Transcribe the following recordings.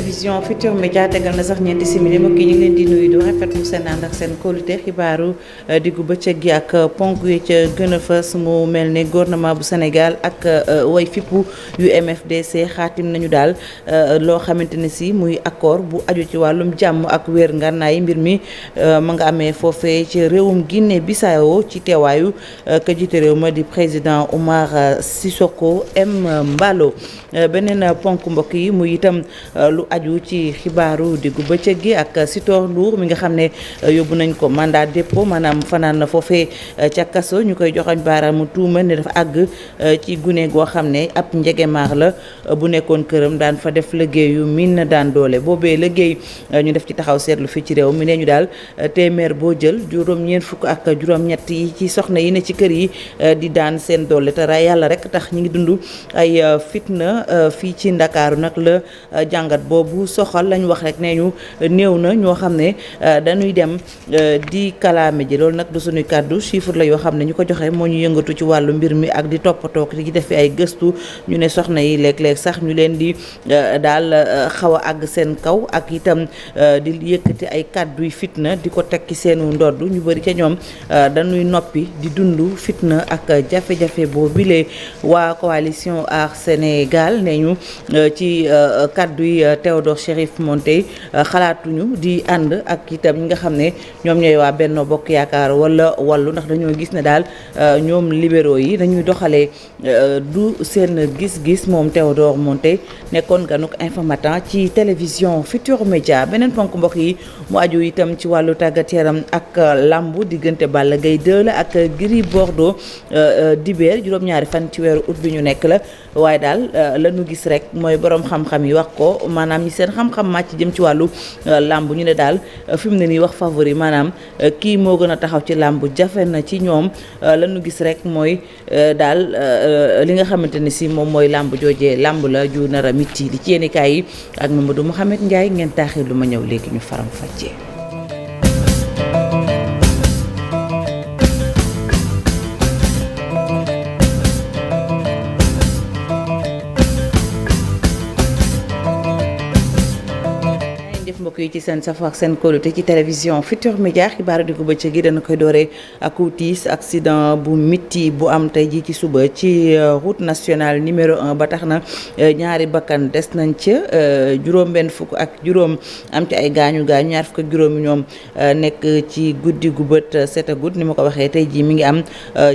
télévision Futur Média tegal na sax ñeenti simili mbokk yi ñu ngi leen di nuyu du rafetlu seen ànd ak seen kóolute xibaaru diggu bëccëg gi ak ponk yi ca gën a fës mu mel ne gouvernement bu Sénégal ak way fippu yu MFDC xaatim nañu daal loo xamante ne si muy accord bu aju ci wàllum jàmm ak wér ngànnaay mbir mi ma nga amee foofee ci réewum Guinée Bissau ci teewaayu ka jiite réew ma di président Oumar Sissoko Embalo beneen ponk mbokk yi muy itam lu aju ci xibaaru diggu bëccëg gi ak Sitor Ndour mi nga xam ne yóbbu nañ ko mandat dépôt maanaam fanaan na foofee ca kaso ñu koy joxoñ baaraamu tuuma ne dafa àgg ci gune goo xam ne ab njegemaar la bu nekkoon këram daan fa def liggéeyu min daan doole boobee liggéey ñu def ci taxaw seetlu fii ci réew mi ne ñu daal téeméer boo jël juróom-ñeent fukk ak juróom-ñett yi ci soxna yi ne ci kër yi di daan seen doole te yàlla rek tax ñi ngi dund ay fitna fii ci Ndakaaru nag la jàngat boobu soxal lañ wax rek ne ñu néew na ñoo xam ne dañuy dem di kalaame ji loolu nag du suñuy kàddu chiffre la yoo xam ne ñu ko joxe moo ñu yëngatu ci wàllu mbir mi ak di toppatoo di def ay gëstu ñu ne soxna yi léeg-léeg sax ñu leen di daal xaw a àgg seen kaw ak itam di yëkkati ay kàddu yu fitna di ko teg ci seenu ndodd ñu bëri ca ñoom dañuy noppi di dund fitna ak jafe-jafe boo bilee waa coalition Aar Sénégal ne ñu ci kàddu yi Théodore Chérif Monteil xalaatuñu di ànd ak itam ñi nga xam ne ñoom ñooy waa Benno Bokk Yaakaar wala wàllu ndax dañoo gis ne daal ñoom libéraux yi dañuy doxalee du seen gis-gis moom Théodore Monteil nekkoon ganuk information ci télévision Futur Média beneen ponk mbokk yi mu aju itam ci wàllu tàggat yaram ak lambu diggante Balla Gaye 2 la ak Gris Bordeaux dibeer juróom-ñaari fan ci weeru août bi ñu nekk la waaye daal la ñu gis rek mooy borom xam-xam yi wax ko maanaam ñi seen xam-xam màcc jëm ci wàllu làmb ñu ne daal fi mu ne nii wax favori maanaam kii moo gën a taxaw ci làmb jafe na ci ñoom la ñu gis rek mooy daal li nga xamante ne si moom mooy làmb joojee làmb la ju nar a mitti li ci yéenekaay yi ak Mamadou Mouhamed Ndiaye ngeen taaxir lu ma ñëw léegi ñu faram fàccee. mbokk yi ci seen safo ak seen kóolute ci télévision Futur Média xibaaru diggu bëccëg gi dana koy dooree ak tiis accident bu mitti bu am tey ji ci suba ci route nationale numéro 1 ba tax na ñaari bakkan des nañ ca juróom-benn fukk ak juróom am ci ay gaañu ñaar fukk ak juróomi ñoom nekk ci guddi gu bët setagut ni ma ko waxee tey ji mi ngi am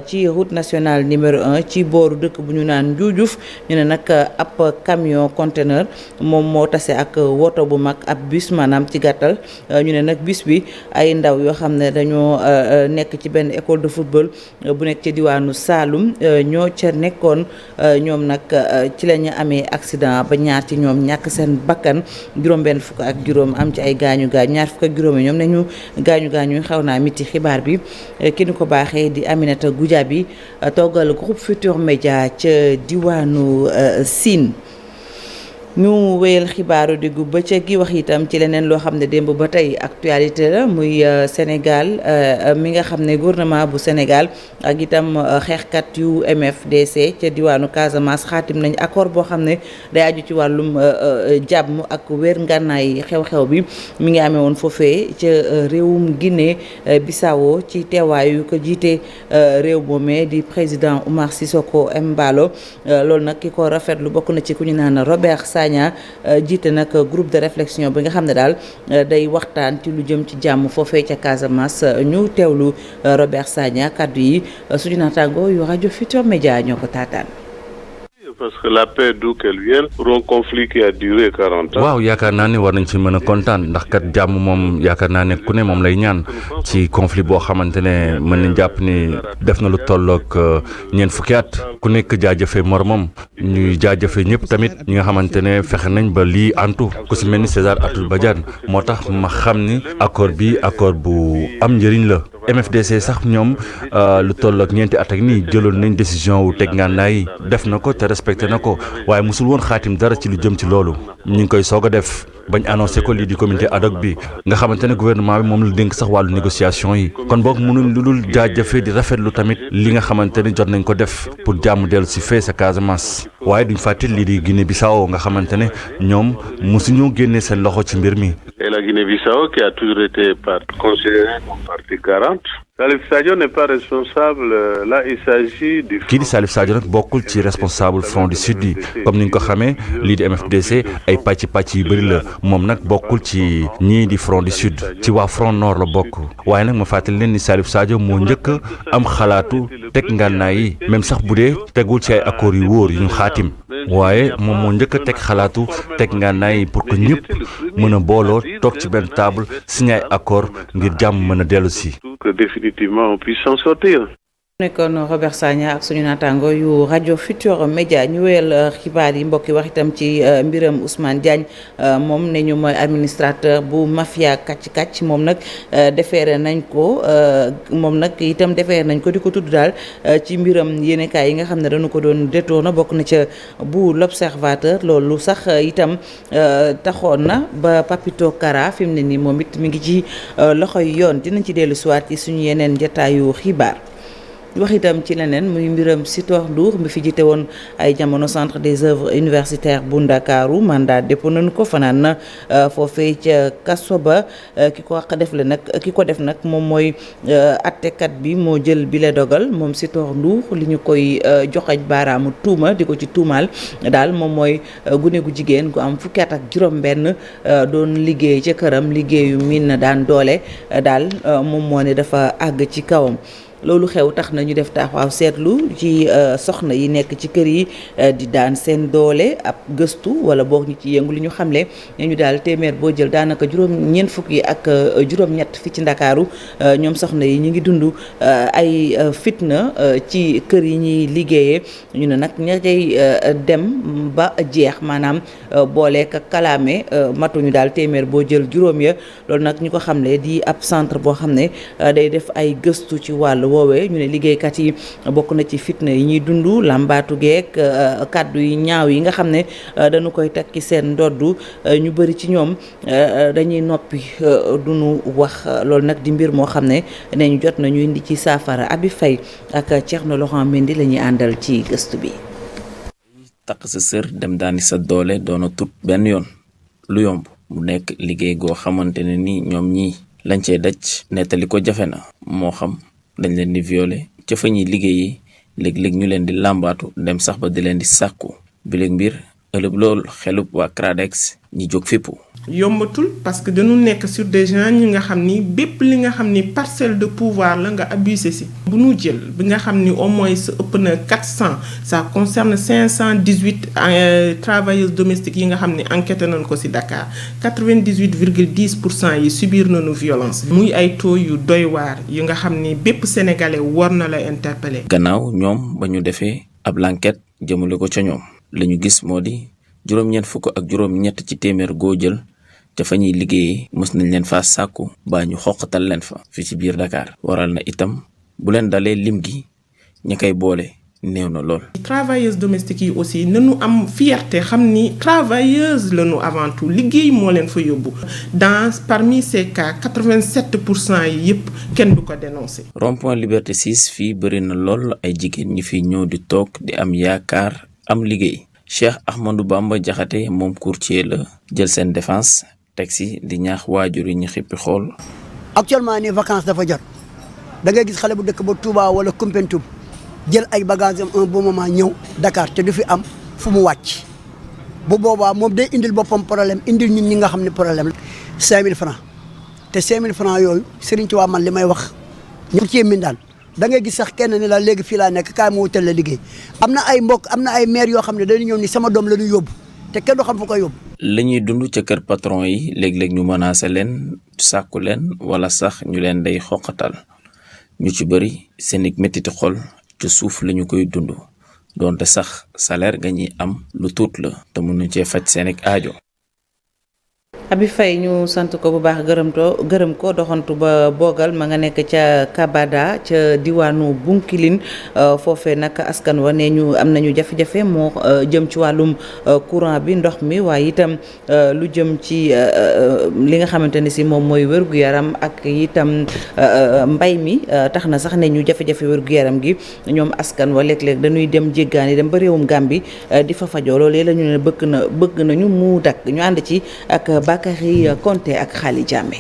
ci route nationale numéro 1 ci booru dëkk bu ñu naan Njuujuf ñu ne nag ab camion conteneur moom moo tase ak woto bu mag ab bus maanaam ci gàttal ñu ne nag bis bi ay ndaw yoo xam ne dañoo nekk ci benn école de football bu nekk ci diwaanu Saloum ñoo ca nekkoon ñoom nag ci la ñu amee accident ba ñaar ci ñoom ñàkk seen bakkan juróom-benn fukk ak juróom am ci ay gaañu ñaar fukk ak juróom yi ñoom nañu gaañu xaw naa miti xibaar bi ki ñu ko baaxee di Aminata Goudiaby toggal groupe Futur Média ca diwaanu Sine. ñu wéyal xibaaru diggu bëccëg gi wax itam ci leneen loo xam ne démb ba tey actualité la muy Sénégal mi nga xam ne gouvernement bu Sénégal ak itam xeexkat yu MFDC ca diwaanu Casamance xaatim nañ accord boo xam ne day aju ci wàllum jàmm ak wér ngànnaay xew-xew bi mi ngi amee woon foofee ca réewum Guinée Bissau ci teewaayu ko jiite réew moomee di président Oumar Sissoko Embalo loolu nag ki ko rafetlu bokk na ci ku ñu naan Robert jiite nag groupe de réflexion bi nga xam ne daal day waxtaan ci lu jëm ci jàmm foofee ca Casamance ñu teewlu Robert Sagna kàddu yi suñu naataango yu rajo Futur Média ñoo ko taataan. Parce que la paix d'où qu'elle vienne pour un conflit qui a duré 40 ans. waaw yaakaar naa ne war nañ ci mën a kontaan ndax kat jàmm moom yaakaar naa ne ku ne moom lay ñaan ci conflit boo xamante ne mën nañ jàpp ni def na lu tolloog ñeent fukki at ku nekk jaajëfe moromam ñuy jaajëfe ñëpp tamit ñi nga xamante ne fexe nañ ba lii antu ku si mel ni César Atoute Badiane moo tax ma xam ni accord bi accord bu am njëriñ la. MFDC sax ñoom lu tolloog ñeenti at ak nii jëloon nañ décision wu teg ngànnaay yi def na ko te respecté na ko waaye mosul woon xaatim dara ci lu jëm ci loolu ñu ngi koy soog a def bañ annoncé ko lii di comité ad hoc bi nga xamante ne gouvernement bi moom la dénk sax wàllu négociation yi kon boog mënuñ lu dul jaajëfee di rafetlu tamit li nga xamante ne jot nañ ko def pour jàmm dellu si fee sa Casamance waaye duñ fàtte lii di Guinée Bissau nga xamante ne ñoom mosuñu génnee seen loxo ci mbir mi. Et la Guinée-Bissau qui a toujours été considérée comme partie garante. Salif Sadio n'est pas responsable. Là, il s'agit du. kii di Salif Sadio nag bokkul ci responsable Front du Sud yi comme ni nga ko xamee lii di MFDC ay pàcc yu bëri la moom nag bokkul ci ñii di Front du Sud ci waa Front Nord la bokk waaye nag ma fàttali leen ni Salif Sadio moo njëkk am xalaatu teg ngànnaay yi même sax bu dee tegul ci ay accords yu wóor yu ñu xaatim waaye moom moo njëkk a teg xalaatu teg ngànnaay yi pour que ñëpp mën a booloo toog ci benn table signé ay accord ngir jàmm mën a dellu si. Que définitivement on puisse s'en sortir. nekkoon Robert Sagna ak suñu naataango yu rajo Futurs Médias ñu wéyal xibaar yi mbokki wax itam ci mbiram Ousmane Diagne moom ne ñu mooy administrateur bu mafia kàcc moom nag defeere nañ ko moom nag itam defeere nañ ko di ko tudd daal ci mbiram yéenekaay yi nga xam ne dañu ko doon détourné bokk na ca bu l'Observateur loolu sax itam taxoon na ba Papito Kara fi mu ne nii moom it mi ngi ci loxoy yoon dinañ ci dellu siwaat ci suñu yeneen jotaayu xibaar. wax itam ci leneen muy mbiram Sitor Ndour mi fi jiite woon ay jamono centre des œuvres universitaires bu Ndakaaru mandat dépôt nañu ko fanaan na foofee ca kaso ba ki ko def nag moom mooy attekat bi moo jël bile dogal moom Sitor Ndour li ñu koy joxaj baaraamu tuuma di ko ci tuumaal daal moom mooy gune gu jigéen gu am fukki at ak juróom-benn doon liggéey ca këram liggéeyu miin na daan doole daal moom moo ne dafa àgg ci kawam. loolu xew tax na ñu def taxaw seetlu ci soxna yi nekk ci kër yi di daan seen doole ab gëstu wala boog ñu ci yëngu li ñu xamle ne ñu daal téeméer boo jël daanaka ñeent fukk yi ak juróom-ñett fi ci Ndakaaru ñoom soxna yi ñu ngi dund ay fitna ci kër yi ñuy liggéeyee ñu ne nag ña cay dem ba jeex maanaam booleek kalaame matuñu daal téeméer boo jël juróom ya loolu nag ñu ko xamle di ab centre boo xam ne day def ay gëstu ci wàllu woowee ñu ne liggéeykat yi bokk na ci fitna yi ñuy dund làmbaatu geek kàddu yi ñaaw yi nga xam ne dañu koy teg ci seen ndoddu ñu bëri ci ñoom dañuy noppi duñu wax loolu nag di mbir moo xam ne nee ñu jot nañu indi ci saafara Abi Faye ak Thierno Laurent Mendy la ñuy àndal ci gëstu bi. takk sa sër dem daani sa doole doona tut benn yoon lu yomb mu nekk liggéey goo xamante ne ni ñoom ñii lañ cee daj nettali ko jafe na moo xam dañ leen di violer ca fa ñuy liggéeyi léeg-léeg ñu leen di làmbaatu dem sax ba di leen di sàkku bileeg mbir ëllëg loolu xelub waa CRADEX ñi jóg fippu yombatul parce que dañu nekk sur des gens ñi nga xam ni bépp li nga xam ni parcelle de pouvoir la nga abusé si bu ñu jël bi nga xam ni au moins sa ëpp na 400 ça concerne 518 travailleuses domestiques yi nga xam ni enquêté nañ ko si Dakar 98,10% yi subir nañu violence muy ay taux yu doy waar yi nga xam ni bépp sénégalais war na la interpeller. gannaaw ñoom ba ñu defee ab l'enquête jëmale ko ca ñoom li ñu gis moo di juróom-ñeent fukk ak juróom-ñett ci téeméer goo jël te fa ñuy liggéeyee mës nañ leen faa sàkku baa ñu xoqatal leen fa fii ci biir Dakar waral na itam bu leen dalee lim gi ña koy boole néew na lool. travailleuses domestiques yi aussi nañu am fierté xam ni travailleuses lañu avant tout liggéey moo leen fa yóbbu parmi ces cas 87% yi yëpp kenn du ko dénoncé. rond-point Liberté 6 fii bëri na lool ay jigéen ñi fi ñëw di toog di am yaakaar am liggéey Cheikh Ahmadou Bamba Diakhaté moom courtier la jël seen défense teg si di ñaax waajur yi ñu xippi xool. actuellement nii vacances dafa jot da ngay gis xale bu dëkk ba Touba wala Koumpentoum jël ay bagages am un bon moment ñëw Dakar te du fi am fu mu wàcc bu boobaa moom day indil boppam problème indil ñun ñi nga xam ne problème la. 5000 francs te 5000 francs yooyu Serigne Touba man li may wax ñëpp ci mindaan da ngay gis sax kenn ni la léegi fii laa nekk kaay ma wutal la liggéey am na ay mbokk am na ay maire yoo xam ne dañu ñëw ni sama doom la ñu yóbbu te kenn du xam fu ko yóbbu. la ñuy dund ca kër patron yi léeg-léeg ñu menacé leen sàkku leen wala sax ñu leen day xoqatal ñu ci bëri seen i méttiti xol ca suuf la ñu koy dund doonte sax salaire ga ñuy am lu tuut la te mënuñ cee faj seen aajo. Abi Faye ñu sant ko bu baax gërëm ko doxantu ba boogal ma nga nekk ca Kabada ca diwaanu Bunkilin foofee nag askan wa ne ñu am nañu jafe-jafe moo jëm ci wàllum courant bi ndox mi waaye itam lu jëm ci li nga xamante ne si moom mooy wér-gu-yaram ak itam mbay mi tax na sax ne ñu jafe-jafe wér-gu-yaram gi ñoom askan wa léeg-léeg dañuy dem jéggaani dem ba réewum Gàmbi di fa fajoo loolee la ñu ne bëgg nañu mu dakk ñu ànd ci ak Bakary Konté ak Khali Diamé.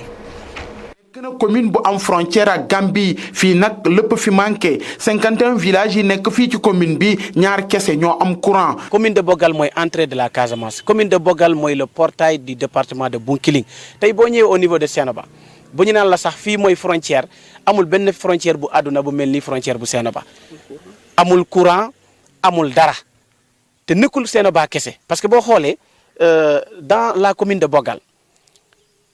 gën a commune bu am frontière ak Gambie fii nag lépp fi manqué 51 villages yi nekk fii ci commune bi ñaar kese ñoo am courant. commune de Bogal mooy entrée de la Casamance commune de Bogal mooy le portail du département de Bounkiling tey boo ñëwee au niveau de Sénoba bu ñu naan la sax fii mooy frontière amul benn frontière bu àdduna bu mel ni frontière bu Sénoba amul courant amul dara te nekkul Sénoba kese parce que boo xoolee dans la commune de Bogal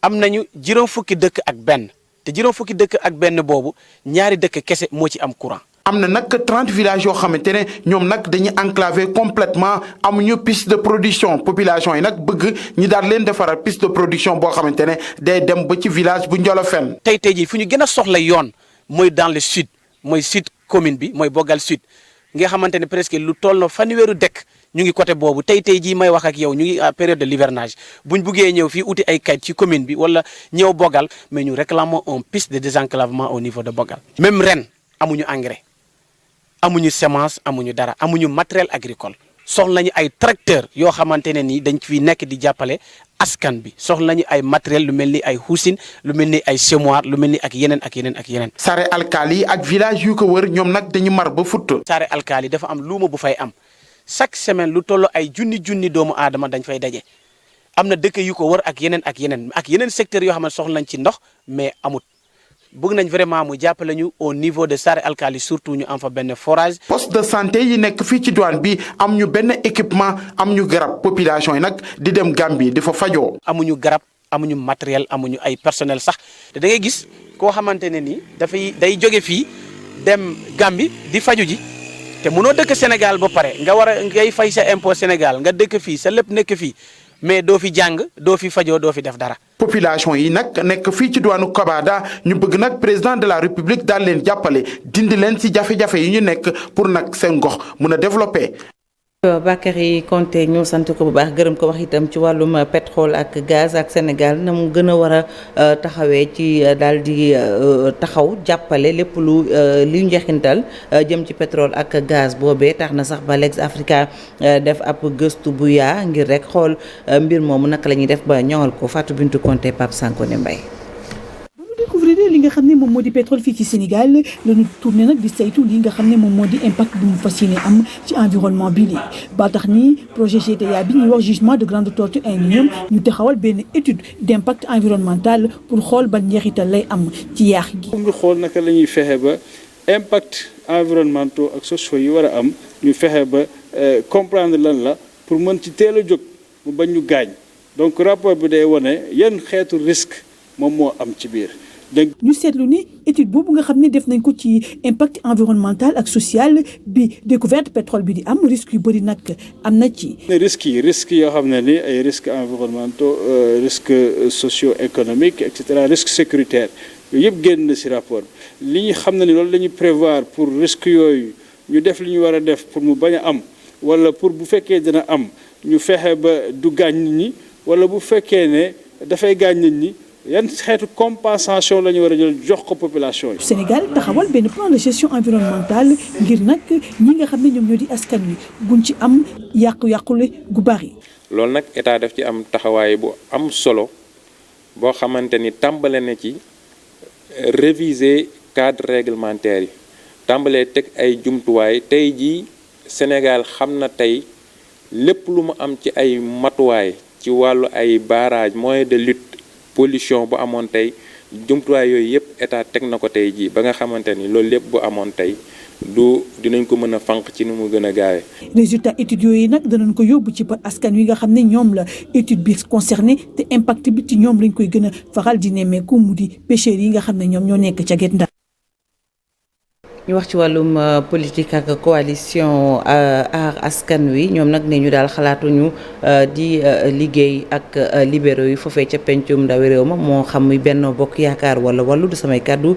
am nañu juróom fukki dëkk ak benn te juróom fukki dëkk ak benn boobu ñaari dëkk kese moo ci am courant. am na nag 30 villages yoo xamante ne ñoom nag dañuy enclavé complètement amuñu piste de production population yi nag bëgg ñi daal leen defaral piste de production boo xamante ne day dem ba ci village bu Njolofène. tey jii fu ñu gën a soxla yoon mooy dans le sud mooy sud commune bi mooy Bogal sud nga xamante ne presque lu toll na fanweeru dëkk ñu ngi côté boobu tey jii may wax ak yow ñu ngi à période de l'hivernage buñ buggee ñëw fii uti ay kayit ci commune bi wala ñëw Bogal mais ñu réclamons une piste de désenclavement au niveau de Bogal. même ren amuñu engrais amuñu semence amuñu dara amuñu matériel agricole soxla nañu ay tracteurs yoo xamante ne ni dañ fi nekk di jàppale askan bi soxla nañu ay matériel lu mel ni ay xuusin lu mel ni ay semoir lu mel ni ak yeneen ak yeneen ak yeneen. Saare Alkali ak village yu ko wër ñoom nag dañu mar ba futt. Saare Alkali dafa am luuma bu fay am. chaque semaine lu toll ay junni doomu aadama dañ fay daje am na dëkk yu ko wër ak yeneen secteurs yoo xam ne soxla nañ ci ndox mais amut bëgg nañ vraiment mu jàppale ñu au niveau de Saare Alkali surtout ñu am fa benn forage. poste de santé yi nekk fii ci douane bi am ñu benn équipement am ñu garab population yi nag di dem Gambie di fa fajoo. amuñu garab amuñu matériel amuñu ay personnel sax te da ngay gis koo xamante ne ni day jóge fii dem Gambie di faju ji. te mënoo dëkk Sénégal ba pare nga war a ngay fay sa impôt Sénégal nga dëkk fii sa lépp nekk fii mais doo fi jàng doo fi fajoo doo fi def dara. population yi nag nekk fii ci diwaanu Kabada ñu bëgg nag président de la république daal leen jàppale dindi leen ci jafe-jafe yi ñu nekk pour nag seen gox mun a développer. Bakary Konté ñu sant ko bu baax gërëm ko wax itam ci wàllum pétrole ak gaz ak Sénégal na mu gën a war a taxawee ci daal di taxaw jàppale lépp lu li njeexintal jëm ci pétrole ak gaz boobee tax na sax ba Legs Africa def ab gëstu bu yaa ngir rek xool mbir moomu naka la ñuy def ba ñoŋal ko Fatou Bintou Konté Pape Sankone Mbaye. li nga xam ne moom moo di pétrole fii ci Sénégal lañu tourné nag di saytu li nga xam ne moom moo di impact bu mu fas yéene am ci environnement bi lii ba tax ni projet GTA bi ñuy wax gisement de grande tortue aluminium ñu taxawal benn étude d'impact environnemental pour xool ban njeexital lay am ci yaax gi. ñu xool naka la ñuy fexe ba impact environnementaux ak sociaux yi war a am ñu fexe ba comprendre lan la pour mën ci teel a jóg mu bañ ñu gaañ donc rapport bi day wane yan xeetu risque moom moo am ci biir. ñu seetlu ni étude boobu nga xam ne def nañ ko ci impact environnemental ak social bi découverte pétrole bi di am risques yu bëri nag am na ci. risques yoo xam ne ni ay risques environnementaux risques socio-économiques et cetera risques sécuritaires yooyu yëpp génn na ci rapport li ñu xam ne ni loolu la ñuy prévoir pour risques yooyu ñu def li ñu war a def pour mu bañ a am wala pour bu fekkee dina am ñu fexe ba du gaañ nit ñi wala bu fekkee ne dafay gaañ nit ñi. yan xeetu compensation la ñu war a jël jox ko population yi. Sénégal taxawal benn plan de gestion environnementale ngir nag ñi nga xam ne ñoom ñoo di askan wi buñ ci am yàqu-yàqule gu bari. loolu nag état daf ci am taxawaay bu am solo boo xamante ni tàmbale na ci réviser cadre réglementaire yi tàmbalee teg ay jumtuwaay tey jii Sénégal xam na tey lépp lu mu am ci ay matuwaay ci wàllu ay barrage moyen de lutte. pollution bu amoon tey jumtuwaay yooyu yëpp état teg na ko tey jii ba nga xamante ni loolu lépp bu amoon tey dinañ ko mën a fànq ci ni mu gën a gaawee. résultat études yooyu nag danañ ko yóbbu ci askan wi nga xam ne ñoom la étude bi concerné te impact bi ci ñoom lañ koy gën a faral di nemmeeku mu di pêcheurs yi nga xam ne ñoom ñoo nekk ca Guet Ndar. ñu wax ci wàllum politique ak coalition Aar Askan Wi ñoom nag ne ñu daal xalaatuñu di liggéey ak libéraux yi foofee ca pencum ndawi réew ma moo xam muy Benno Bokk Yaakaar wala wàllu du samay kàddu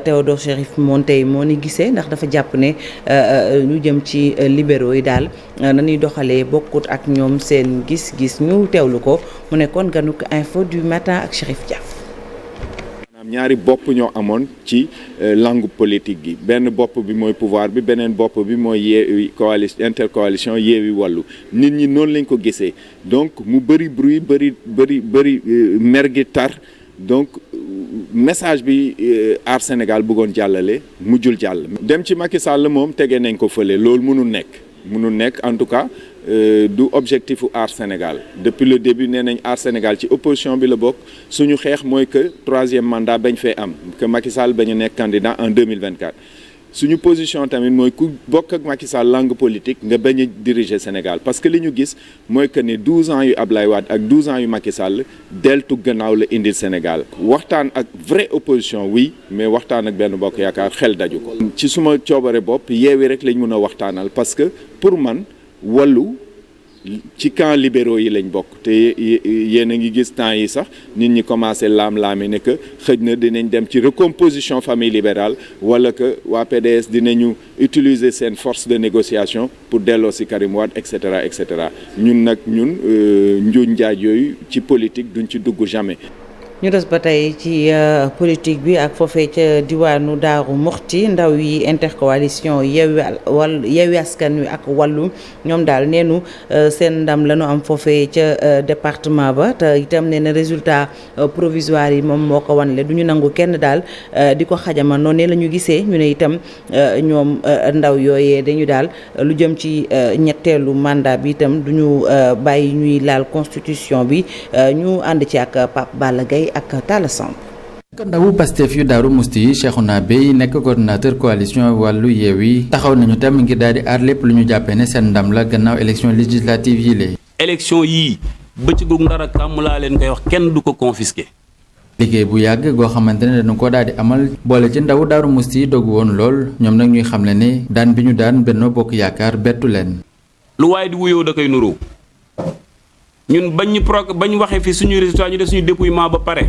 Théodore Chérif Monteil moo ni gisee ndax dafa jàpp ne ñu jëm ci libéraux yi daal nañuy doxalee bokkut ak ñoom seen gis-gis ñu teewlu ko mu nekkoon ganuk info du matin ak Chérif Dia. ñaari bopp ñoo amoon ci langue politique gi benn bopp bi mooy pouvoir bi beneen bopp bi mooy Yewwi coalition intercoalition Yewwi Wallu nit ñi noonu lañ ko gisee donc mu bëri bruit bëri mer gi tar donc message bi Aar Sénégal bëggoon jàllale mujjul jàll. dem ci Macky Sall moom tege nañ ko fële loolu mënul nekk en tout cas du objectif u Aar Sénégal depuis le début nee nañ Aar Sénégal ci opposition bi la bokk suñu xeex mooy que 3e mandat bañ fee am que Macky Sall bañ a nekk candidat en 2024 suñu position tamit mooy ku bokk ak Macky Sall langue politique nga bañ a diriger Sénégal parce que li ñu gis mooy que ne 12 ans yu Ablaye Wade ak 12 ans yu Macky Sall deltu gannaaw la indil Sénégal waxtaan ak vraie opposition oui mais waxtaan ak Benno Bokk Yaakaar xel daju ko. ci suma coobare bopp Yewwi rek lañ mën a waxtaanal parce que pour man Wallu ci camp libéraux yi lañ bokk te yéen a ngi gis temps yi sax nit ñi commencé laam-laami ne que xëj na dinañ dem ci recomposition famille libérale wala que waa PDS dinañu utiliser seen force de négociation pour delloo si Karim Wade et cetera ñun njuuj njaaj yooyu ci politique duñ ci dugg jamais. ñu des ba tey ci politique bi ak foofee ca diwaanu Daaru Muxti ndaw yi intercoalition Yewwi Askan Wi ak wàllu ñoom daal neenu seen ndam la ñu am foofee ca département ba te itam nee na résultat provisoire yi moom moo ko wanle du ñu nangu kenn daal di ko xajama noonu la ñu gisee ñu ne itam ñoom ndaw yooyee dañu daal lu jëm ci ñetteelu mandat bi itam du ñu bàyyi ñuy laal constitution bi ñu ànd ci ak Pape Balla Gaye ak Talla Samb. ndawu Pastef yu Daaru Musti yi Cheikhouna Bey nekk coordinateur coalition wàllu Yewwi taxaw nañu tam ngir daal di aar lépp lu ñu jàppee ne seen ndam la gannaaw élection législative yi lee élection yii bëccëgu ndara kàmm laa leen koy wax kenn du ko confisqué. liggéey bu yàgg goo xamante ne dañu ko daal di amal boole ci ndawu Daaru Musti yi dogu woon lool ñoom nag ñuy xamle ne daan bi ñu daan Benno Bokk Yaakaar bettu leen. lu waaye di wuyoo da koy nuroo ñun bañ waxee fi suñu résultat ñu def suñu dépouillement ba pare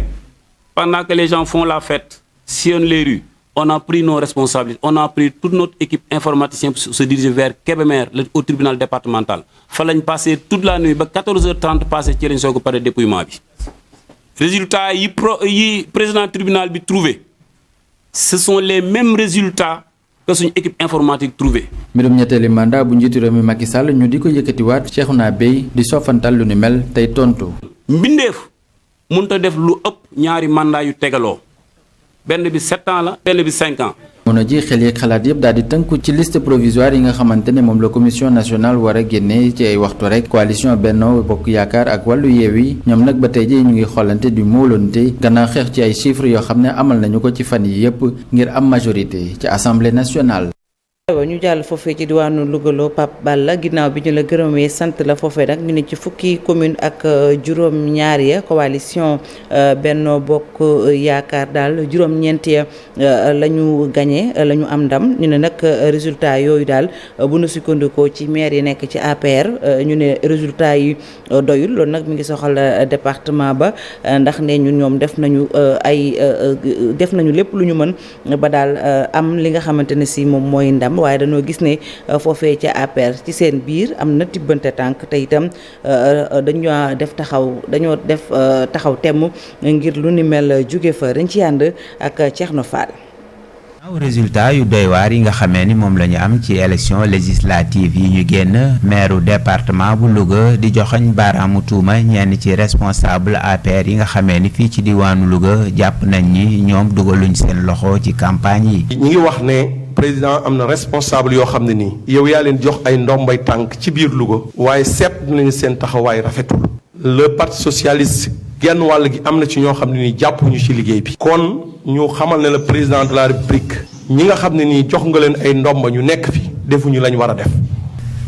pendant que les gens font la fête sillonnent les rues on a pris nos responsabilités on a pris toute notre équipe informaticien pour se diriger vers Kébémer au tribunal départemental fa lañ passé toute la nuit ba 14h30 passé ci lañ soog a pare dépouillement bi résultats yi président tribunal bi trouvé ce sont les mêmes résultats que suñu équipe informatique trouvé. mbirum ñetteeli mandat bu njiitu réew mi Macky Sall ñu di ko yëkkatiwaat Cheikhouna Bey di soofantal lu ni mel tey tontu. mbindeef mënut a def lu ëpp ñaari mandat yu tegaloo benn bi 7 ans la benn bi 5 ans. mono ji xel yeeg xalaat yëpp daal di tënku ci liste provisoire yi nga xamante ne moom la commission nationale war a génne ci ay waxtu rek coalition Benno Bokk Yaakaar ak wàllu Yewwi ñoom nag ba tey ji ñu ngi xoolante du móolonte gannaaw xeex ci ay chiffres yoo xam ne amal nañu ko ci fan yi yëpp ngir am majorité ci assemblée nationale. ñu jàll foofee ci diwaanu Louga Pape Balla ginnaaw bi ñu la gërëmee sant la foofee nag ñu ne ci fukki commune ak juróom-ñaar ya coalition Benno Bokk Yaakaar daal juróom-ñeent ya la ñu gagné la ñu am ndam ñu ne nag résultat yooyu daal bu nu sukkandikoo ci maire yi nekk ci APR ñu ne résultat yi doyul loolu nag mi ngi soxal département ba ndax ne ñun ñoom def nañu lépp lu ñu mën ba daal am li nga xamante ne si moom mooy ndam. waaye dañoo gis ne foofee ca APR ci seen biir am na tibbante tànk te itam dañoo def taxaw temm ngir lu ni mel jóge fa dañ ci ànd ak Thierno Fall. waaw résultat yu doy waar yi nga xamee ni moom la ñu am ci élection législative yi ñu génn maire département bu Louga di joxoñ baaraamu tuuma ñenn ci responsable APR yi nga xamee ni fii ci diwaanu Louga jàpp nañ ni ñoom dugaluñ seen loxo ci campagne yi. ñi ngi wax ne président am na responsable yoo xam ne nii yow yaa leen jox ay ndombay tànk ci biir Louga waaye seet nañu seen taxawaay rafetul le parti socialiste genn wàll gi am na ci ñoo xam ne nii jàppuñu ci liggéey bi kon ñu xamal ne le président de la république ñi nga xam ne nii jox nga leen ay ndomba ñu nekk fi defuñu lañ war a def.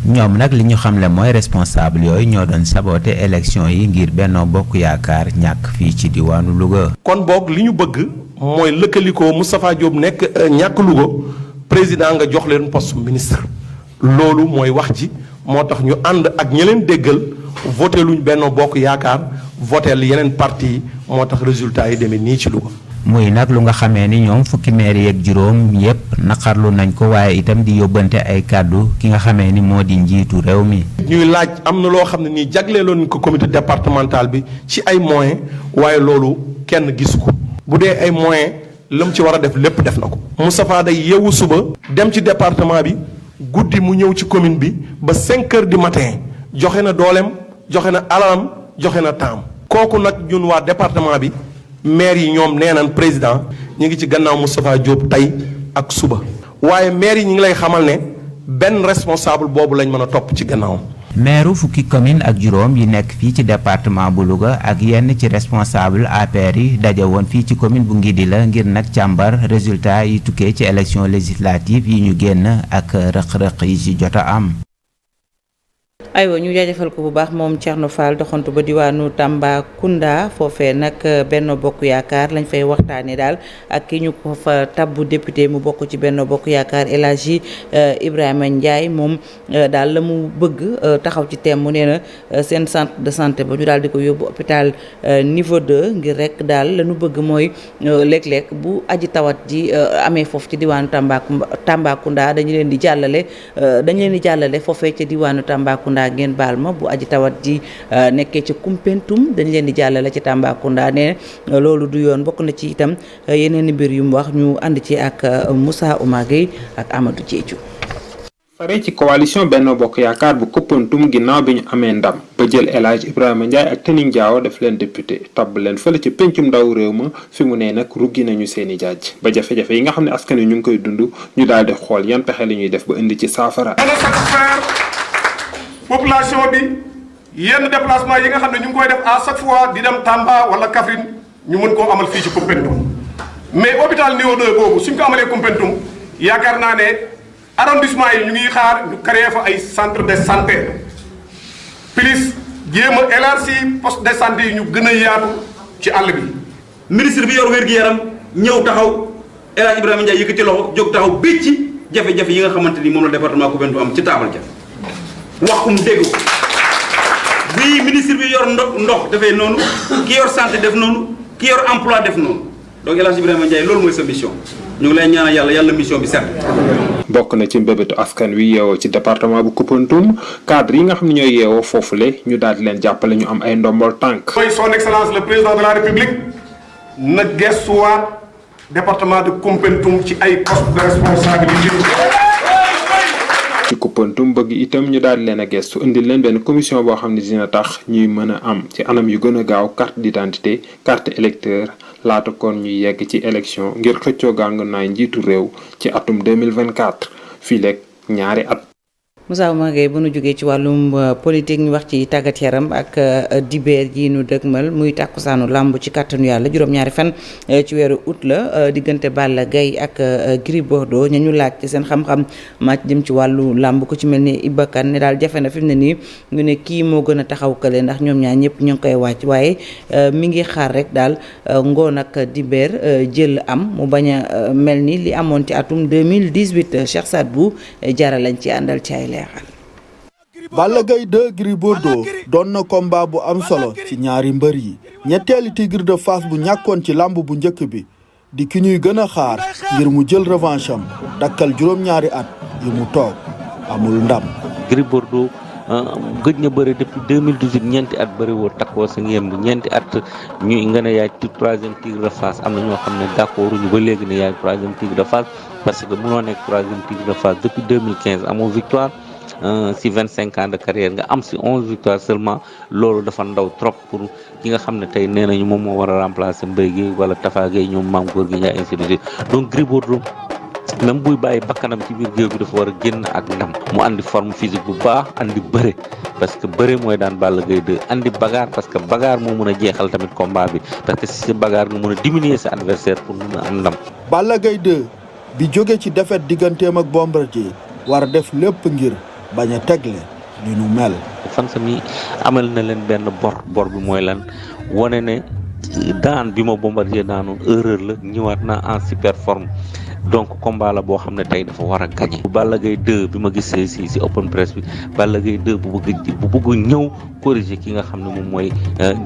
ñoom nag li ñu xamle mooy responsable yooyu ñoo doon saboter élection yi ngir Benno Bokk Yaakaar ñàkk fii ci diwaanu Louga. kon boog li ñu bëgg mooy lëkkalikoo Moustapha Diop nekk ñàkk Louga président nga jox leen poste ministre loolu mooy wax ji moo tax ñu ànd ak ñi leen déggal voté luñ Benno Bokk Yaakaar voté yeneen parti yi moo tax résultat yi demee nii ci Louga. muy nag lu nga xamee ni ñoom fukki maire yeeg juróom yépp naqarlu nañ ko waaye itam di yóbbante ay kàddu ki nga xamee ni moo di njiitu réew mi. ñuy laaj am na loo xam ne nii jagleeloon ko comité départemental bi ci ay moyens waaye loolu kenn gisu ko bu dee ay moyens la mu ci war a def lépp def na ko. Moustapha day yeewu suba dem ci département bi guddi mu ñëw ci commune bi ba 5 heures du matin joxe na dooleem joxe na alalam joxe na taam kooku nag ñun waa département bi. maire yi ñoom nee nañ président ñu ngi ci gannaaw Moustapha Diop tey ak suba waaye maire yi ñu ngi lay xamal ne benn responsable boobu lañ mën a topp ci gannaawam. maire fukki commune ak juróom yi nekk fii ci département bu Louga ak yenn ci responsable APR yi daje woon fii ci commune bu Ngidila ngir nag càmbar résultat yi tukkee ci élection législative yi ñu génn ak rëq-rëq yi ci jot a am. aywa ñu jaajëfal ko bu baax moom Thierno Fall doxantu ba diwaanu Tambacounda foofee nag Benno Bokk Yaakaar lañ fay waxtaanee daal ak ki ñu ko fa tabbu député mu bokk ci Benno Bokk Yaakaar El Hadji Ibrahima Ndiaye moom daal la mu bëgg taxaw ci thème mu nee na seen centre de santé ba ñu daal di ko yóbbu hôpital niveau 2 ngir rek daal la ñu bëgg mooy léeg-léeg bu aji tawat ji amee foofu ci diwaanu Tambacounda dañu leen di jàllale foofee ci diwaanu Tambacounda ngeen baal ma bu aji tawat ji nekkee ci Koumpentoum dañ leen di jàllale ci Tambacounda ne loolu du yoon bokk na ci itam yeneen i mbir yu mu wax ñu ànd ci ak Moussa Oumar Gueye ak Amadou Diédhiou. fare ci coalition Benno Bokk Yaakaar bu Koumpentoum ginnaaw bi ñu amee ndam ba jël El Hadji Ibrahima Ndiaye ak Tening Diawo def leen député tabb leen fële ci pencum ndaw réew ma fi mu ne nag ruggi nañu seeni jaaj ba jafe-jafe yi nga xam ne askan wi ñu ngi koy dund ñu daal di xool yan pexe la ñuy def ba indi ci saafara. population bi yenn déplacement yi nga xam ne ñu ngi koy def à chaque fois di dem Tamba wala Kaffrine ñu mën koo amal fii ci Koumpentoum mais hôpital niveau 2 boobu suñ ko amalee Koumpentoum yaakaar naa ne arrondissement yi ñu ngi xaar ñu créé fa ay centre de santé plus jéem a élargi poste de santé yi ñu gën a yaatu ci àll bi. ministre bi yor wér-gu-yaram ñëw taxaw El Hadji Ibrahima Ndiaye yëkkati loxo jóg taxaw bécc ci jafe-jafe yi nga xamante ni moom la département Koumpentoum am ci taabal ja wax mu dégg bii ministre bi yor ndox dafay noonu ki yor santé def noonu ki yor emploi def noonu donc El Hadji Ibrahima Ndiaye loolu mooy sa mission ñu ngi lay ñaanal yàlla mission bi set. bokk na ci mbébétu askan wi yeewoo ci département bu Koumpentoum cadre yi nga xam ne ñooy yeewoo foofule ñu daal di leen jàppale ñu am ay ndombol tànk. mooy son excellence le président de la république na gestuwaat département de Koumpentoum ci ay poste de responsabilité. ci Koumpentoum bëgg itam ñu daal di leen a gestu indil leen benn commission boo xam ne dina tax ñuy mën a am ci anam yu gën a gaaw carte d'identité carte électeur laata kon ñuy yegg ci élection ngir xëccoo gàng naay njiitu réew ci atum 2024 fii leeg ñaari at. Moussa Oumar Gueye bu nu jógee ci wàllum politique ñu wax ci tàggat yaram ak dibeer ji nu dëgmal muy tàkkusaanu làmb ci kàttanu yàlla juróom-ñaari fan ci weeru août la diggante Balla Gaye ak Gris Bordeaux ña ñu laaj ci seen xam-xam màcc jëm ci wàllu làmb ku ci mel ni Iba Kane ne daal jafe na fi mu ne nii ñu ne kii moo gën a taxaw kële ndax ñoom ñaar ñëpp ñu ngi koy wàcc waaye mi ngi xaar rek daal ngoon ak dibeer jël am mu bañ a mel ni li amoon ci atum 2018 Cheikh Sadbou Diarra lañ ci àndal ci ay leeral. Balla Gaye 2 Gris Bordeaux doon na combat bu am solo ci ñaari mbër yi ñetteeli Tigre de Fass bu ñàkkoon ci làmb bu njëkk bi di ki ñuy gën a xaar ngir mu jël revanche am dakkal juróom-ñaari at yi mu toog amul ndam. Gris Bordeaux gëj na bëri depuis 2018 ñeenti at bëri woo takkoo sa ngemb ñeenti at ñuy nga ne yaay troisième Tigre de Fass am na ñoo xam ne d'accord ñu ba léegi ne yaay troisième Tigre de Fass parce que mënoo nekk troisième Tigre de Fass depuis 2015 amoo victoire si 25 ans de carrière nga am si 11 victoires seulement loolu dafa ndaw trop pour ki nga xam ne tey nee nañu moom moo war a remplacer Mbaye Guèye wala Tafa Guèye ñoom Mame Gorgui Ndiaye ainsi de suite donc Gris Bordeaux même buy bàyyi bakkanam ci biir géew bi dafa war a génn ak ndam mu andi forme physique bu baax andi bëre parce que bëre mooy daan Balla Gaye 2 andi bagarre parce que bagarre moo mën a jeexal tamit combat bi parce que si sa bagarre nga mën a diminuer sa adversaire pour mën a am ndam. Balla Gaye 2 bi jóge ci défaite digganteem ak Bombardier war a def lépp ngir bañ a tegle li nu mel. fan sami amal na leen benn bor bi mooy lan wane ne daan bi ma Bombardier daanoon erreur la ñëwaat na en super forme donc combat la boo xam ne tey dafa war a gagné. Balla Gaye 2 bi ma gisee si open press bi Balla Gaye 2 bu bëgg ñëw corriger ki nga xam ne moom mooy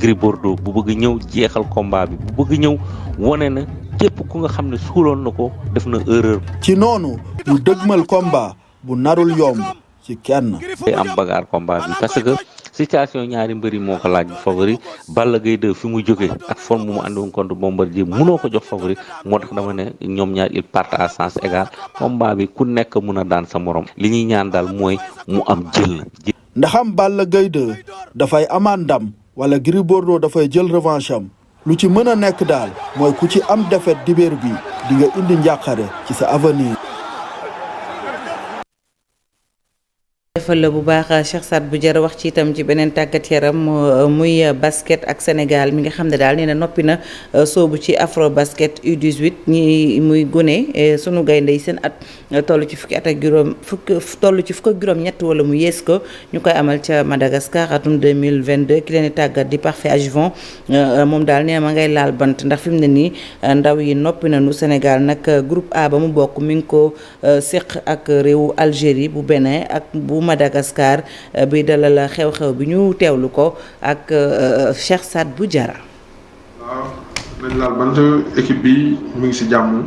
Gris Bordeaux bu bëgg ñëw jeexal combat bi bu bëgg ñëw wone na képp ku nga xam ne suuloon na ko def na erreur. ci noonu ñu dëgmal combat bu narul yomb ci kenn. day am bagaar combat bi parce que situation ñaari mbëri moo ko laaj favori Balla Gaye 2 fi mu jógee ak forme mu àndoon contre Bombardier mënoo ko jox favori moo tax dama ne ñoom ñaar ils partent à sens égal combat bi ku nekk mun a daan sa morom li ñuy ñaan daal mooy mu am jël. ndaxam Balla Gaye 2 dafay amaan ndam wala Gris Bordeaux dafay jël revanche am lu ci mën a nekk daal mooy ku ci am défaite dibéer bi di nga indi njàqare ci sa avenir. defal la bu baax Cheikh Saad bu jar wax ci itam ci beneen tàggat yaram muy basket ak Sénégal mi nga xam ne daal nee na noppi na soobu ci afro basket U18 ñi muy gone sunu gaynde yi seen at toll ci fukki at ak fukk ak juróom-ñett wala mu yees ko ñu koy amal ca Madagascar atum 2022 ki leen di tàggat di Parfait Ajivon moom daal nee na ma ngay laal bant ndax fi mu ne nii ndaw yi noppi nañu Sénégal nag groupe A ba mu bokk mi ngi ko séq ak réewu Algérie bu Bénin ak bu Madagascar bi dalal xew-xew bi ñu teewlu ko ak Cheikh Saad bu Jara. waaw dañ laal bant équipe bi mu ngi ci jàmm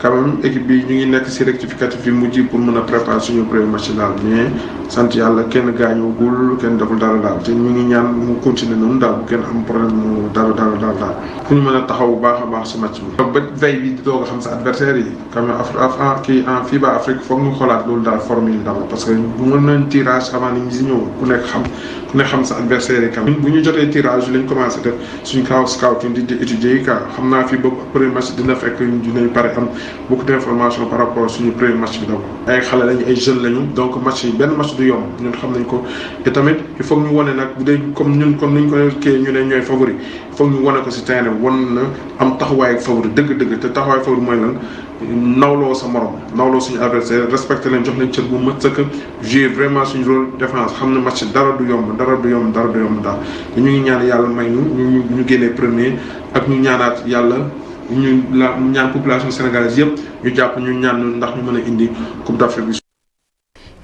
quand même équipe bi ñu ngi nekk ci rectificatif yi mujj pour mën a préparer suñu premier match daal mais sant yàlla kenn gaañoogul kenn deful dara daal te ñu ngi ñaan mu continuer noonu daal bu kenn am problème mu dara daal pour ñu mën a taxaw bu baax a baax ci match bi. ba veille bi di doog a xam sa adversaire yi quand même en FIBA Afrique foog ñu xoolaat loolu daal formule yi d'abord parce que bu mën nañ tirage avant ni ñu si ñëw ku nekk xam sa adversaire yi quand même bu ñu jotee tirage lañ commencé def suñu scouting di étudier yi quoi xam naa fii ba premier match dina fekk dinañ pare am beaucoup d'informations par rapport suñu premier match bi d'abord. ay xale lañu ay jeunes lañu donc match yi benn match du yomb ñun xam nañ ko et tamit il faut ñu wane nag bu dee comme niñ ko kii ñu ne ñooy favori il faut ñu wane ko ci terrain wan na am taxawaay favori dëgg-dëgg te taxawaay favori mooy lan nawloo sa morom nawloo suñu adversaire respecté leen jox leen cër bu mat sëkk jouer vraiment suñu rôle défense xam ne match dara du yomb daal te ñu ngi ñaan yàlla may ñu génnee premier ak ñu ñaanaat yàlla ñu ñaan population sénégalaise yëpp ñu jàpp ñu ñaan ndax ñu mën a indi Coupe d'Afrique bi.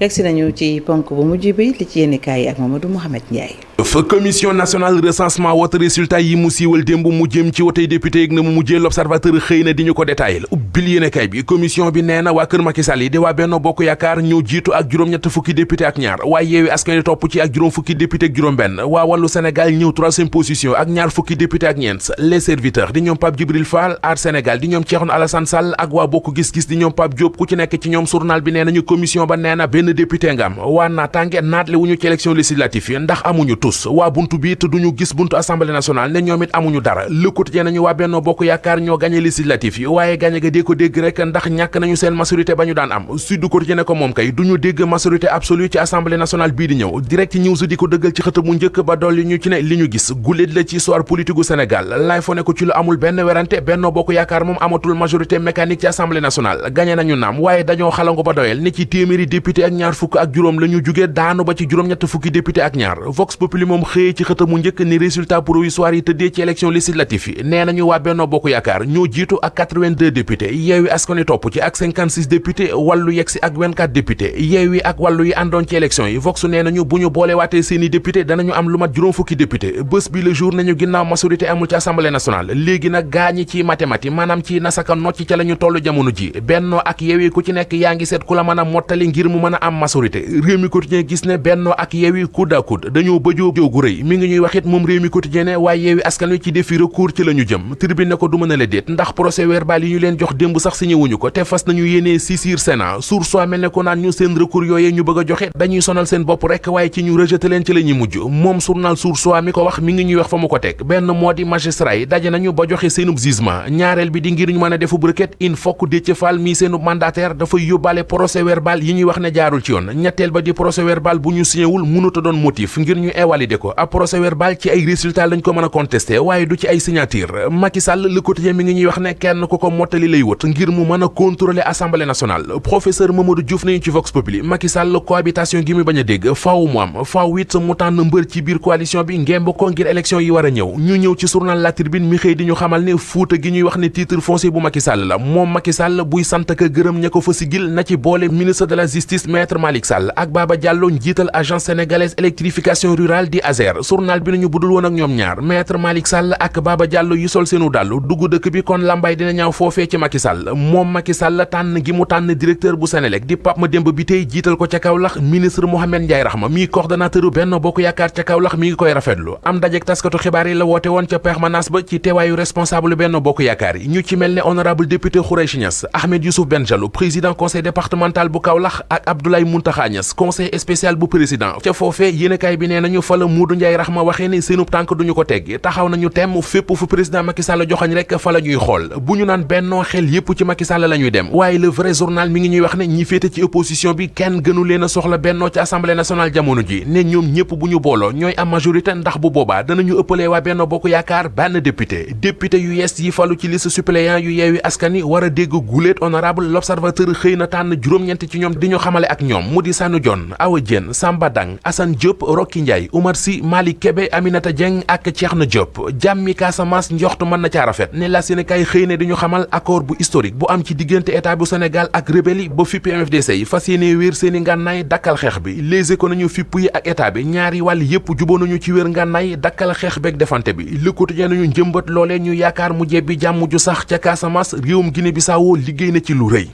yegsi nañu ci ponk bu mujj bi li ci yéeni kaay yi ak Mamadou Mouhamed Ndiaye. fa commission nationale recensement wote résultat yi mu siiwal démb mu jëm ci wotey député yi na mu mujjee l'observateur xëy na di ñu ko détaillé ubbil yéene kay bi commission bi nee na waa kër Macky Sall yi di waa Benno Bokk Yaakaar ñoo jiitu ak juróom-ñett fukki député ak ñaar waaye Yewwi Askan Wi topp ci ak juróom fukki député ak juróom benn waa Wallu Sénégal ñëw troisième position ak ñaar fukki député ak ñeent les serviteurs di ñoom Pape Djibril Fall Aar Sénégal di ñoom Thierno Alassane Sall ak waa Bokk Gis-Gis di ñoom Pape Diop ku ci nekk ci ñoom journal bi nee nañu commission ba nee na benn député nga am waa naataange naatle wuñu ci élection législative yi ndax amuñu tus waa buntu bi te duñu gis buntu assemblée nationale ne ñoom it amuñu dara Le Quotidien nañu waa Benno Bokk Yaakaar ñoo gagné législatif yi waaye gagné ga dee ko dégg rek ndax ñàkk nañu seen majorité ba ñu daan am Sud Quotidien ne ko moom kay duñu dégg majorité absolue ci assemblée nationale bii di ñëw Direct News di ko dëggal ci xët mu njëkk ba dolli ñu ci ne li ñu gis guléet la ci histoire politique gu Sénégal lay fo ne ko ci lu amul benn werante Benno Bokk Yaakaar moom amatul majorité mécanique ci assemblée nationale gagné nañu naam waaye dañoo xalango ba doyel ne ci téeméeri député ak ñaar fukk ak juróom la ñu jugee daanu ba ci juróom-ñett fukki député ak ñaar Vox Populi moom xëyee ci xët mu njëkk ni résultat provisoire yi tëddee ci élection législative yi nee nañu waa Benno Bokk Yaakaar ñoo jiitu ak 82 députés Yewwi Askan Wi topp ci ak 56 députés Wallu yegsi ak 24 députés Yewwi ak Wallu yi àndoon ci élection yi Vox nee nañu bu ñu boole waatee seeni député danañu am lu mat juróom fukki député bés bi le jour nañu ginnaaw majorité amul ci assemblée nationale léegi nag gaañi ci mathématique maanaam ci nasaka nocc ca la ñu toll jamono ji Benno ak Yewwi ku ci nekk yaa ngi seet ku la mën a mottali ngir mu mën a am majorité Rewmi Quotidien gis ne Benno ak Yewwi coude à coude dañoo bëjoo gu rëy mi ngi ñuy wax it moom Rewmi Quotidien ne waaye Yewwi Askan Wi ci défi recours ci la ñu jëm Tribune ne ko du mën a la déet ndax procès verbal yi ñu leen jox démb sax signé wuñu ko te fas nañu yéenee saisir Sénat Source A mel ne ko naan ñu seen recours yooyee ñu bëgg a joxe dañuy sonal seen bopp rek waaye ci ñu rejeté leen ci la ñuy mujj moom journal Source A mi ko wax mi ngi ñuy wax fa mu ko teg benn moo di magistrat yi daje nañu ba joxe seenub jugement ñaareel bi di ngir ñu mën a defub requête il faut que Déthié Fall mi seenub mandataire dafay yóbbaale procès verbal yi ñuy wax ne jaarul ci yoon ñetteel ba di procès verbal bu ñu signé wul mënuta doon motif ngir ñu validé ko ab procès verbal ci ay résultats lañ ko mën a contesté waaye du ci ay signature Macky Sall Le Quotidien mi ngi ñuy wax ne kenn ku ko mottali lay wut ngir mu mën a contrôler assemblée nationale professeur Mamadou Diouf nañu ci Vox Populi Macky Sall cohabitation gi muy bañ a dégg faaw mu am faaw it mu tànn mbër ci biir coalition bi ngemb ko ngir élection yi war a ñëw ñu ñëw ci journal La Tribune mi xëy di ñu xamal ne Fuuta gi ñuy wax ne titre foncier bu Macky Sall la moom Macky Sall buy sant ka gërëm ña ko fa sigil na ci boole ministre de la justice maître Malick Sall ak Baba Diallo njiital agence sénégalaise électrification rurale di ASER journal bi nañu budul woon ak ñoom ñaar maître Malick Sall ak Baba Diallo yu sol seenu dàllu dugg dëkk bi kon lambay dina ñaaw foofee ci Macky Sall moom Macky Sall tànn gi mu tànn directeur bu Sénélec di Pape Mademba Bitèye jiital ko ca Kaolack ministre Mohamed Ndiaye Rahma mi coordonnateur Benno Bokk Yaakaar ca Kaolack mi ngi koy rafetlu am dajek taskatu xibaar yi la woote woon ca permanence ba ci teewaayu responsable Benno Bokk Yaakaar yi ñu ci mel ne honorable député Khoureychi Niass Ahmed Youssouf Benjalou président conseil départemental bu Kaolack ak Abdoulaye Mountakha Niass conseil spécial bu président ca foofee yéenekaay bi nee nañu fa la Modou Ndiaye Rahma waxee ne seenub tànk duñu ko teggi taxaw nañu temm fépp fu président Macky Sall joxañ rek fa la ñuy xool bu ñu naan bennoo xel yépp ci Macky Sall la ñuy dem waaye le vrai journal mi ngi ñuy wax ne ñi féete ci opposition bi kenn gënu leen a soxla bennoo ci assemblée nationale jamono ji ne ñoom ñëpp bu ñu booloo ñooy am majorité ndax bu boobaa danañu ëppalee waa Benno Bokk Yaakaar benn député yu yees yi falu ci liste suppléant yu Yewwi Askan Wi war a dégg guléet honorable l'observateur xëy na tànn juróom-ñeent ci ñoom di ñu xamale ak ñoom mu di Sanu Dione Awa Diène Samba Dang Assane Diop Rocky Ndiaye Oumar Sy Malick Kébé Aminata Dieng ak Cheikhna Diop jàmmi Casamance njoxtu mën na caa rafet ne la Sénégal xëy ne di ñu xamal accord bu historique bu am ci diggante état bu Sénégal ak rebelle yi ba fippi MFDC yi fas yéene wéer seeni ngànnaay dakkal xeex bi les économies fipp yi ak état bi ñaari wàll yépp juboo nañu ci wéer ngànnaay dakkal xeex beeg defante bi Le Quotidien nañu njëmbat loolee ñu yaakaar mu jebbi jàmm ju sax ca Casamance réewum Guinée Bissau liggéey na ci lu rëy.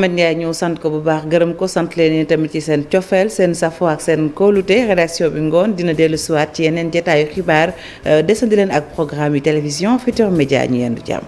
Ahmed Ndiaye ñu sant ko bu baax gërëm ko sant leen tamit ci seen cofeel seen safo ak seen kóolute rédaction bi ngoon dina dellu siwaat ci yeneen jotaayu xibaar desandi leen ak programme yu télévision Futurs Médias ñu yendu jàmm.